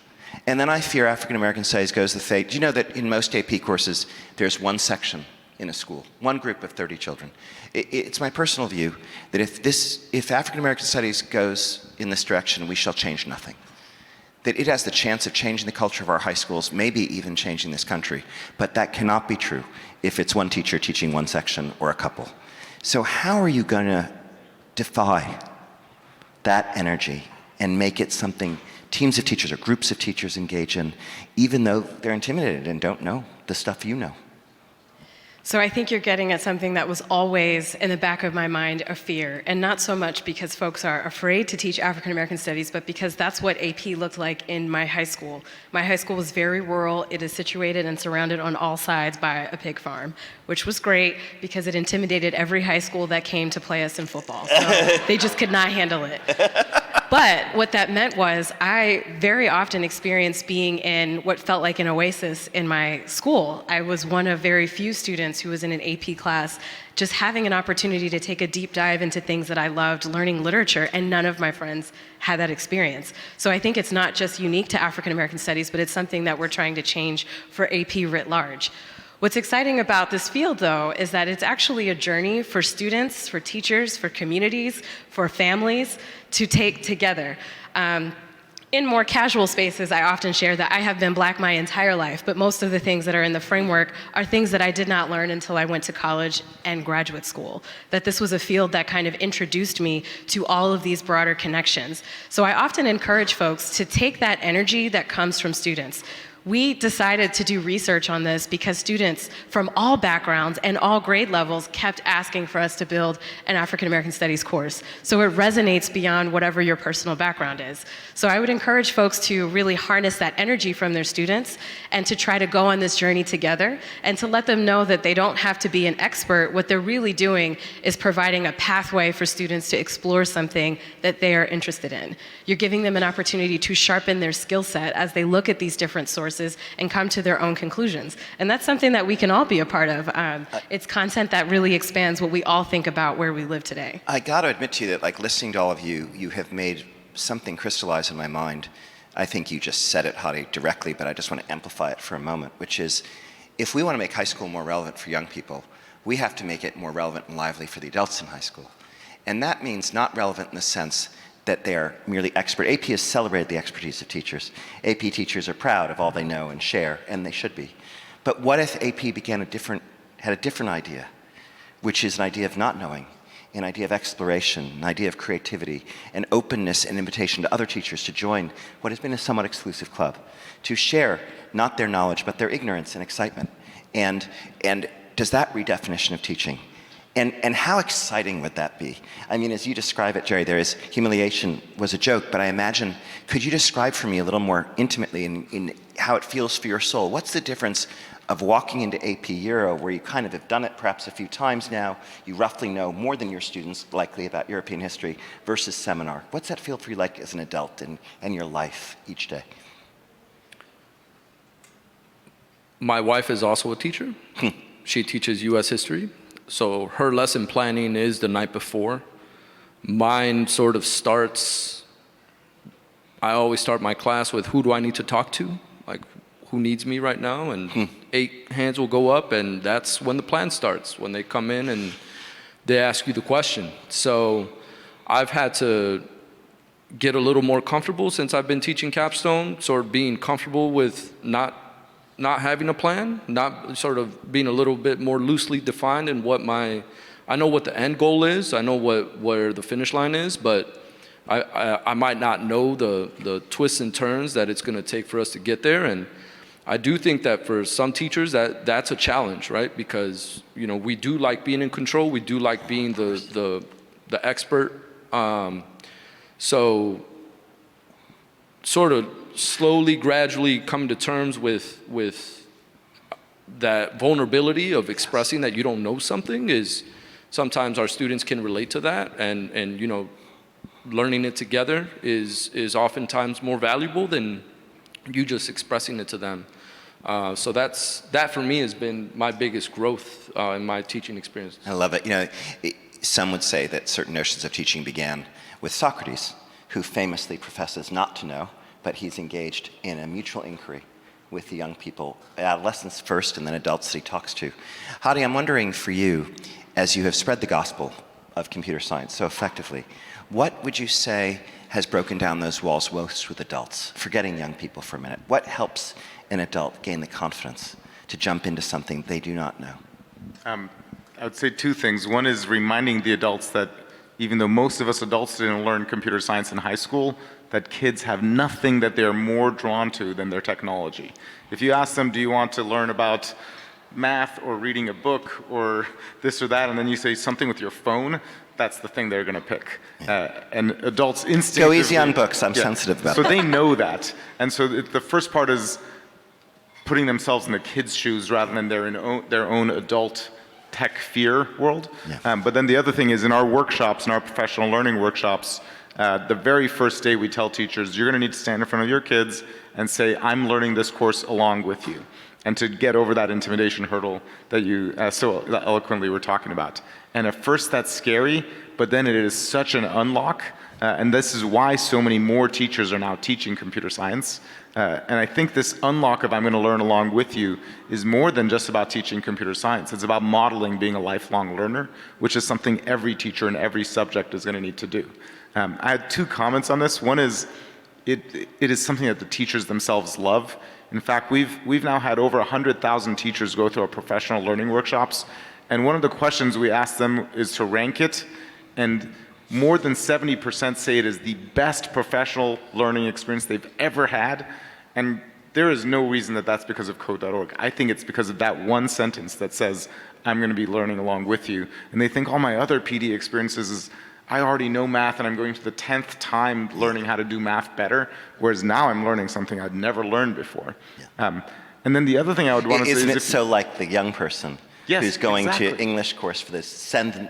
And then I fear African American studies goes the fate. Do you know that in most AP courses there's one section in a school, one group of 30 children? It's my personal view that if African American studies goes in this direction, we shall change nothing. That it has the chance of changing the culture of our high schools, maybe even changing this country. But that cannot be true if it's one teacher teaching one section or a couple. So how are you going to defy that energy and make it something teams of teachers or groups of teachers engage in, even though they're intimidated and don't know the stuff you know?
So I think you're getting at something that was always in the back of my mind, a fear, and not so much because folks are afraid to teach African American studies, but because that's what AP looked like in my high school. My high school was very rural. It is situated and surrounded on all sides by a pig farm, which was great because it intimidated every high school that came to play us in football. So they just could not handle it. But what that meant was I very often experienced being in what felt like an oasis in my school. I was one of very few students who was in an AP class, just having an opportunity to take a deep dive into things that I loved, learning literature, and none of my friends had that experience. So I think it's not just unique to African American studies, but it's something that we're trying to change for AP writ large. What's exciting about this field, though, is that it's actually a journey for students, for teachers, for communities, for families to take together. In more casual spaces, I often share that I have been Black my entire life, but most of the things that are in the framework are things that I did not learn until I went to college and graduate school. That this was a field that kind of introduced me to all of these broader connections. So I often encourage folks to take that energy that comes from students. We decided to do research on this because students from all backgrounds and all grade levels kept asking for us to build an African American Studies course. So it resonates beyond whatever your personal background is. So I would encourage folks to really harness that energy from their students and to try to go on this journey together and to let them know that they don't have to be an expert. What they're really doing is providing a pathway for students to explore something that they are interested in. You're giving them an opportunity to sharpen their skill set as they look at these different sources and come to their own conclusions. And that's something that we can all be a part of. It's content that really expands what we all think about where we live today.
I got to admit to you that, like, listening to all of you, you have made something crystallize in my mind. I think you just said it, Hadi, directly, but I just want to amplify it for a moment, which is, if we want to make high school more relevant for young people, we have to make it more relevant and lively for the adults in high school. And that means not relevant in the sense that they are merely expert. AP has celebrated the expertise of teachers. AP teachers are proud of all they know and share, and they should be. But what if AP had a different idea, which is an idea of not knowing, an idea of exploration, an idea of creativity, an openness and invitation to other teachers to join what has been a somewhat exclusive club, to share not their knowledge, but their ignorance and excitement. And does that redefinition of teaching? And how exciting would that be? I mean, as you describe it, Jerry, there is humiliation was a joke, but I imagine, could you describe for me a little more intimately in how it feels for your soul? What's the difference of walking into AP Euro, where you kind of have done it perhaps a few times now, you roughly know more than your students likely about European history, versus seminar? What's that feel for you like as an adult and your life each day?
My wife is also a teacher. She teaches US history. So her lesson planning is the night before. Mine sort of starts, I always start my class with, who do I need to talk to? Like, who needs me right now? And 8 hands will go up, and that's when the plan starts, when they come in and they ask you the question. So I've had to get a little more comfortable since I've been teaching capstone, sort of being comfortable with not having a plan, not sort of being a little bit more loosely defined in what I know what the end goal is, I know where the finish line is, but I might not know the twists and turns that it's gonna take for us to get there. And I do think that for some teachers that's a challenge, right? Because, you know, we do like being in control, we do like being the expert. So sort of slowly, gradually come to terms with that vulnerability of expressing that you don't know something is sometimes our students can relate to that, and you know, learning it together is oftentimes more valuable than you just expressing it to them. So that for me has been my biggest growth in my teaching experience.
I love it. You know, some would say that certain notions of teaching began with Socrates, who famously professes not to know, but he's engaged in a mutual inquiry with the young people, adolescents first and then adults that he talks to. Hadi, I'm wondering for you, as you have spread the gospel of computer science so effectively, what would you say has broken down those walls most with adults, forgetting young people for a minute? What helps an adult gain the confidence to jump into something they do not know?
I would say 2 things. One is reminding the adults that even though most of us adults didn't learn computer science in high school, that kids have nothing that they're more drawn to than their technology. If you ask them, do you want to learn about math or reading a book or this or that, and then you say something with your phone, that's the thing they're gonna pick. And adults instinctively—
Go easy on books, I'm sensitive about
so
that.
they know that. And so the first part is putting themselves in the kids' shoes rather than their own adult tech fear world.
Yeah.
But then the other thing is, in our workshops, in our professional learning workshops, the very first day we tell teachers, you're gonna need to stand in front of your kids and say, I'm learning this course along with you. And to get over that intimidation hurdle that you so eloquently were talking about. And at first that's scary, but then it is such an unlock. And this is why so many more teachers are now teaching computer science. And I think this unlock of I'm going to learn along with you is more than just about teaching computer science. It's about modeling being a lifelong learner, which is something every teacher in every subject is going to need to do. I had 2 comments on this. One is, it is something that the teachers themselves love. In fact, we've now had over 100,000 teachers go through our professional learning workshops. And one of the questions we ask them is to rank it. And more than 70% say it is the best professional learning experience they've ever had. And there is no reason that that's because of code.org. I think it's because of that one sentence that says, I'm going to be learning along with you. And they think all my other PD experiences is, I already know math and I'm going to the 10th time learning how to do math better, whereas now I'm learning something I'd never learned before.
Yeah.
And then the other thing I would want to say is...
Isn't it so like the young person
Yes,
who's going
exactly.
to English course for this, send,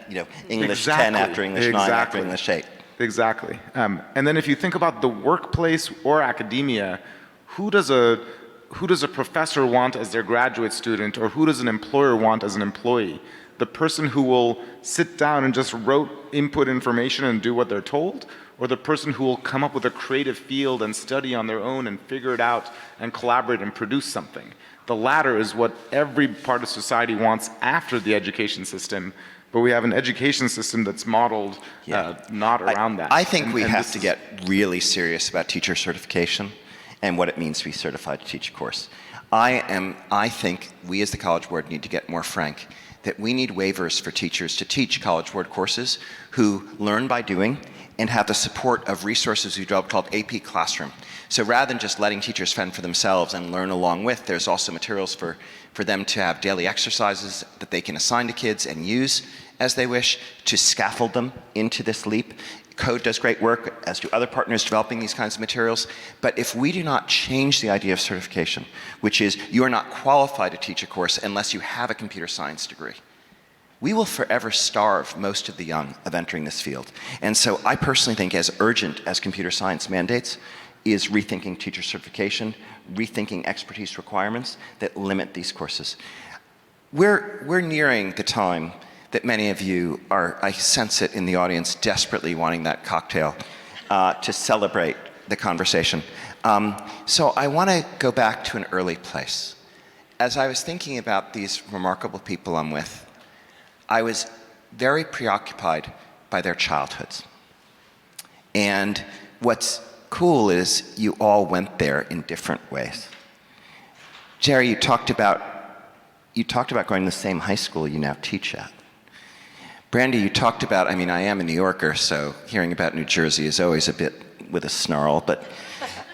English
Exactly.
10 after English 9 after
Exactly.
English 8.
Exactly. And then if you think about the workplace or academia, who does a professor want as their graduate student, or who does an employer want as an employee? The person who will sit down and just rote input information and do what they're told, or the person who will come up with a creative field and study on their own and figure it out and collaborate and produce something? The latter is what every part of society wants after the education system, but we have an education system that's modeled not around that.
I think we
and
have to get really serious about teacher certification and what it means to be certified to teach a course. I think we as the College Board need to get more frank that we need waivers for teachers to teach College Board courses who learn by doing and have the support of resources we developed called AP Classroom. So rather than just letting teachers fend for themselves and learn along with, there's also materials for them to have daily exercises that they can assign to kids and use as they wish to scaffold them into this leap. Code does great work, as do other partners developing these kinds of materials. But if we do not change the idea of certification, which is you are not qualified to teach a course unless you have a computer science degree, we will forever starve most of the young of entering this field. And so I personally think as urgent as computer science mandates is rethinking teacher certification, rethinking expertise requirements that limit these courses. We're nearing the time that many of you are, I sense it in the audience, desperately wanting that cocktail to celebrate the conversation. So I want to go back to an early place. As I was thinking about these remarkable people I'm with, I was very preoccupied by their childhoods. And what's cool is you all went there in different ways. Jerry, you talked about going to the same high school you now teach at. Brandy, you talked about, I am a New Yorker, so hearing about New Jersey is always a bit with a snarl, but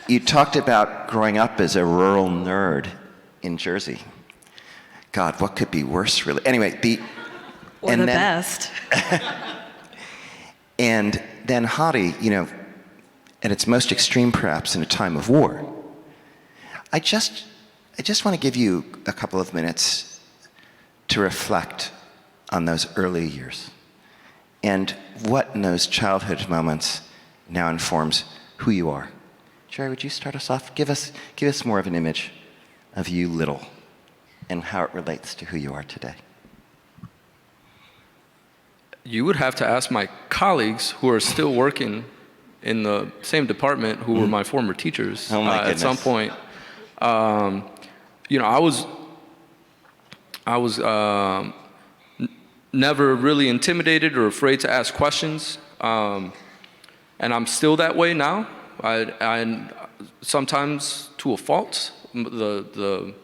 you talked about growing up as a rural nerd in Jersey. God, what could be worse, really? Anyway,
best.
And then Hadi, at its most extreme perhaps in a time of war. I just want to give you a couple of minutes to reflect on those early years and what in those childhood moments now informs who you are. Jerry, would you start us off? Give us more of an image of you little and how it relates to who you are today.
You would have to ask my colleagues who are still working in the same department who were my former teachers.
Oh my goodness.
At some point. I was never really intimidated or afraid to ask questions, and I'm still that way now. I sometimes to a fault. The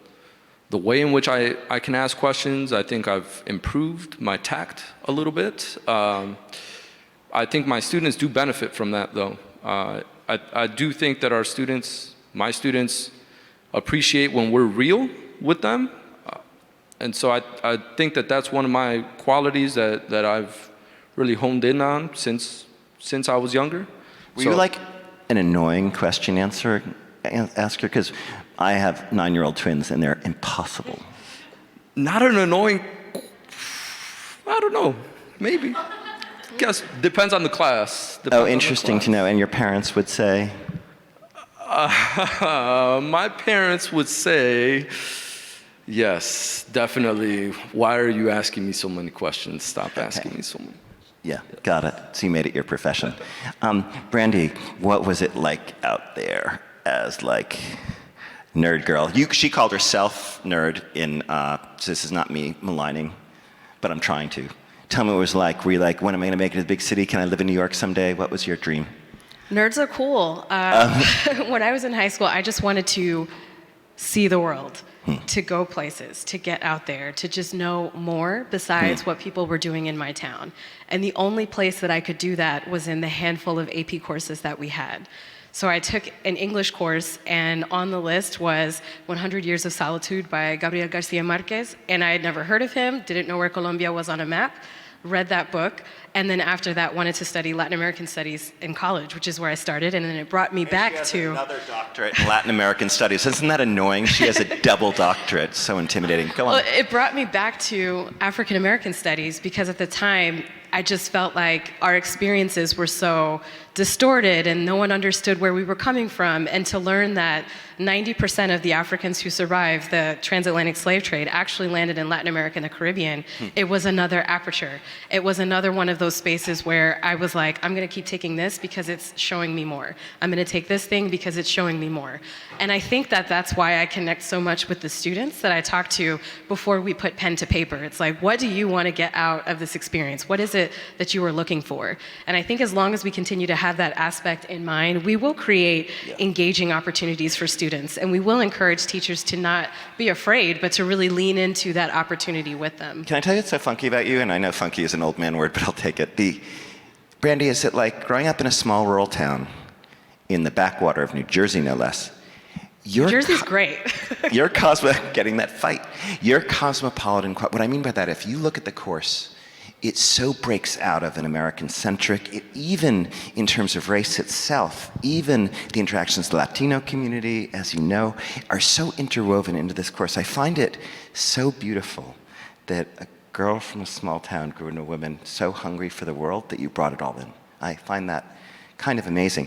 way in which I can ask questions, I think I've improved my tact a little bit. I think my students do benefit from that, though. I do think that my students, appreciate when we're real with them. And so I think that that's one of my qualities that I've really honed in on since I was younger.
Were you like an annoying question asker? Because I have 9-year-old twins and they're impossible.
Not an annoying, I don't know, maybe. Guess depends on the class.
Interesting to know. And your parents would say?
My parents would say, yes, definitely. Why are you asking me so many questions? Stop asking me so many.
Yeah, got it. So you made it your profession. Brandy, what was it like out there as nerd girl? She called herself nerd so this is not me maligning, but I'm trying to. Tell me what it was like. Were you like, when am I going to make it to the big city? Can I live in New York someday? What was your dream?
Nerds are cool. When I was in high school, I just wanted to see the world, to go places, to get out there, to just know more besides what people were doing in my town. And the only place that I could do that was in the handful of AP courses that we had. So I took an English course, and on the list was 100 Years of Solitude by Gabriel Garcia Marquez, and I had never heard of him, didn't know where Colombia was on a map, read that book, and then after that wanted to study Latin American studies in college, which is where I started, and then it brought me back
she
to...
has another doctorate in Latin American studies. Isn't that annoying? She has a double doctorate. So intimidating. Go on.
Well, it brought me back to African American studies because at the time, I just felt like our experiences were so distorted and no one understood where we were coming from. And to learn that 90% of the Africans who survived the transatlantic slave trade actually landed in Latin America and the Caribbean, it was another aperture. It was another one of those spaces where I was like, I'm gonna keep taking this because it's showing me more. I'm gonna take this thing because it's showing me more. And I think that that's why I connect so much with the students that I talk to before we put pen to paper. It's like, what do you wanna get out of this experience? What is it that you are looking for? And I think as long as we continue to have that aspect in mind, we will create engaging opportunities for students, and we will encourage teachers to not be afraid, but to really lean into that opportunity with them.
Can I tell you what's so funky about you? And I know funky is an old man word, but I'll take it. Brandy, is it like growing up in a small rural town in the backwater of New Jersey, no less?
New Jersey's great.
You're getting that fight. You're cosmopolitan. What I mean by that, if you look at the course, it so breaks out of an American-centric, even in terms of race itself, even the interactions with the Latino community, as you know, are so interwoven into this course. I find it so beautiful that a girl from a small town grew into a woman so hungry for the world that you brought it all in. I find that kind of amazing.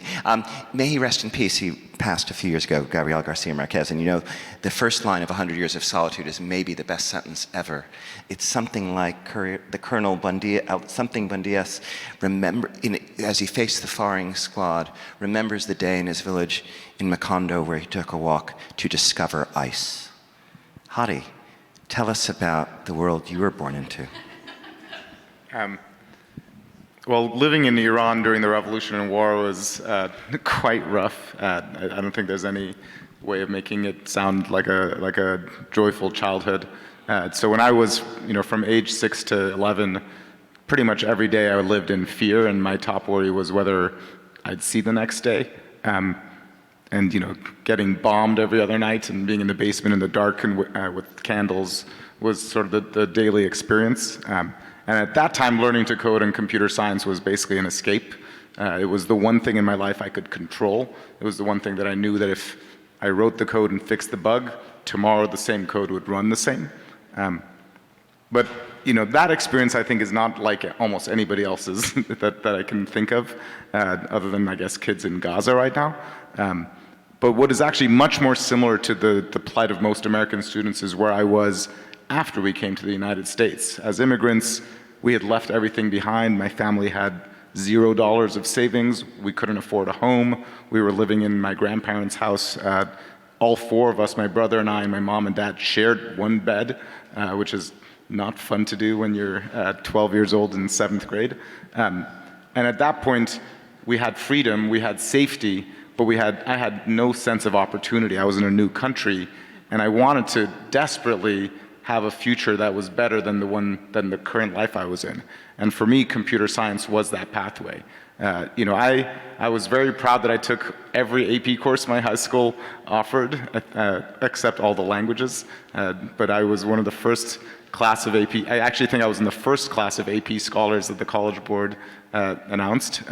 May he rest in peace. He passed a few years ago, Gabriel Garcia Marquez, and you know, the first line of 100 Years of Solitude is maybe the best sentence ever. It's something like the Colonel Buendia, something Buendias, as he faced the firing squad, remembers the day in his village in Macondo where he took a walk to discover ice. Hadi, tell us about the world you were born into.
Well, living in Iran during the Revolution and War was quite rough. I don't think there's any way of making it sound like a joyful childhood. So when I was, from age 6 to 11, pretty much every day I lived in fear, and my top worry was whether I'd see the next day. And getting bombed every other night and being in the basement in the dark and with candles was sort of the daily experience. And at that time, learning to code and computer science was basically an escape. It was the one thing in my life I could control. It was the one thing that I knew that if I wrote the code and fixed the bug, tomorrow the same code would run the same. But that experience, I think, is not like almost anybody else's that I can think of, other than, I guess, kids in Gaza right now. But what is actually much more similar to the plight of most American students is where I was after we came to the United States. As immigrants, we had left everything behind. My family had $0 of savings. We couldn't afford a home. We were living in my grandparents' house. All four of us, my brother and I and my mom and dad, shared one bed, which is not fun to do when you're 12 years old in 7th grade. And at that point, we had freedom, we had safety, but I had no sense of opportunity. I was in a new country, and I wanted to desperately have a future that was better than the current life I was in. And for me, computer science was that pathway. I was very proud that I took every AP course my high school offered, except all the languages. But I was one of the first class of AP. I actually think I was in the first class of AP scholars that the College Board announced.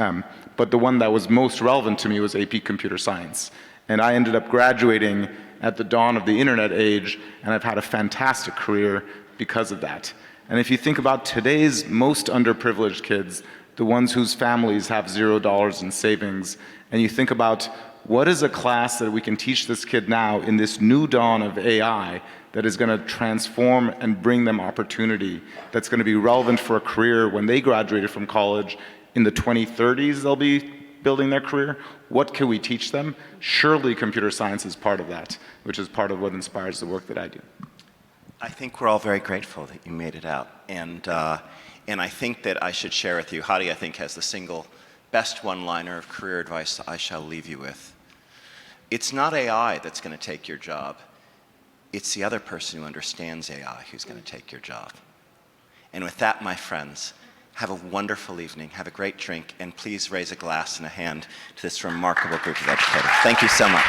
But the one that was most relevant to me was AP Computer Science. And I ended up graduating at the dawn of the internet age, and I've had a fantastic career because of that. And if you think about today's most underprivileged kids, the ones whose families have $0 in savings, and you think about what is a class that we can teach this kid now in this new dawn of AI that is going to transform and bring them opportunity, that's going to be relevant for a career when they graduated from college in the 2030s, they'll be building their career. What can we teach them? Surely computer science is part of that, which is part of what inspires the work that I do.
I think we're all very grateful that you made it out. And I think that I should share with you, Hadi, I think, has the single best one-liner of career advice I shall leave you with. It's not AI that's going to take your job. It's the other person who understands AI who's going to take your job. And with that, my friends, Have a wonderful evening. Have a great drink. And please raise a glass and a hand to this remarkable group of educators. Thank you so much.